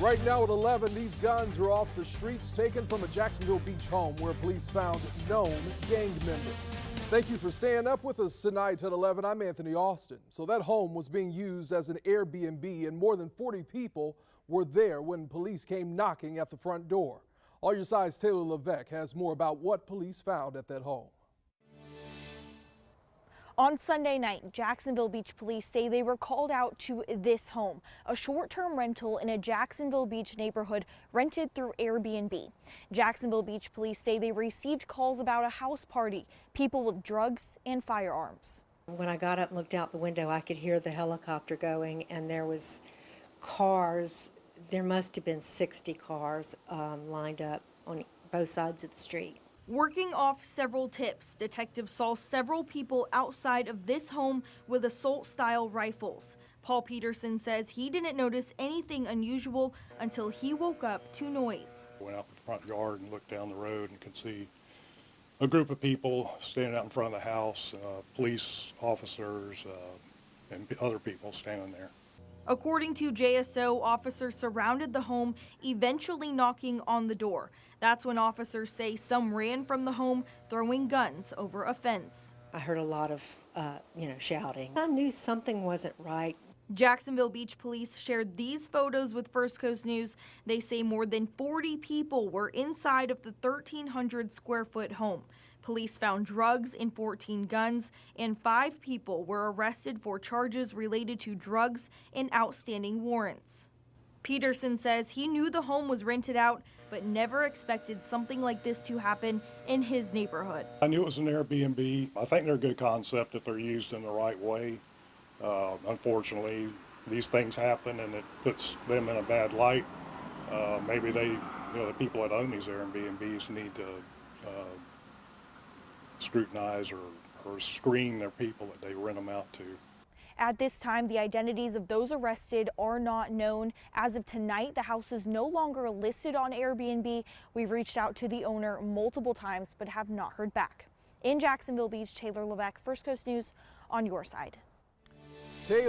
Right now at 11, these guns are off the streets, taken from a Jacksonville Beach home where police found known gang members. Thank you for staying up with us tonight at 11. I'm Anthony Austin. So that home was being used as an Airbnb, and more than 40 people were there when police came knocking at the front door. All Your Side's Taylor Levesque has more about what police found at that home. On Sunday night, Jacksonville Beach Police say they were called out to this home, a short-term rental in a Jacksonville Beach neighborhood rented through Airbnb. Jacksonville Beach Police say they received calls about a house party, people with drugs and firearms. When I got up and looked out the window, I could hear the helicopter going, and there was cars. There must have been 60 cars lined up on both sides of the street. Working off several tips, detectives saw several people outside of this home with assault-style rifles. Paul Peterson says he didn't notice anything unusual until he woke up to noise. I went out in the front yard and looked down the road and could see a group of people standing out in front of the house, police officers and other people standing there. According to JSO, officers surrounded the home, eventually knocking on the door. That's when officers say some ran from the home, throwing guns over a fence. I heard a lot of, shouting. I knew something wasn't right. Jacksonville Beach Police shared these photos with First Coast News. They say more than 40 people were inside of the 1,300 square foot home. Police found drugs and 14 guns, and 5 people were arrested for charges related to drugs and outstanding warrants. Peterson says he knew the home was rented out, but never expected something like this to happen in his neighborhood. I knew it was an Airbnb. I think they're a good concept if they're used in the right way. Unfortunately, these things happen and it puts them in a bad light. Maybe the people that own these Airbnbs need to scrutinize or screen their people that they rent them out to. At this time, the identities of those arrested are not known. As of tonight, the house is no longer listed on Airbnb. We've reached out to the owner multiple times, but have not heard back. In Jacksonville Beach, Taylor Levesque, First Coast News, on your side. Taylor.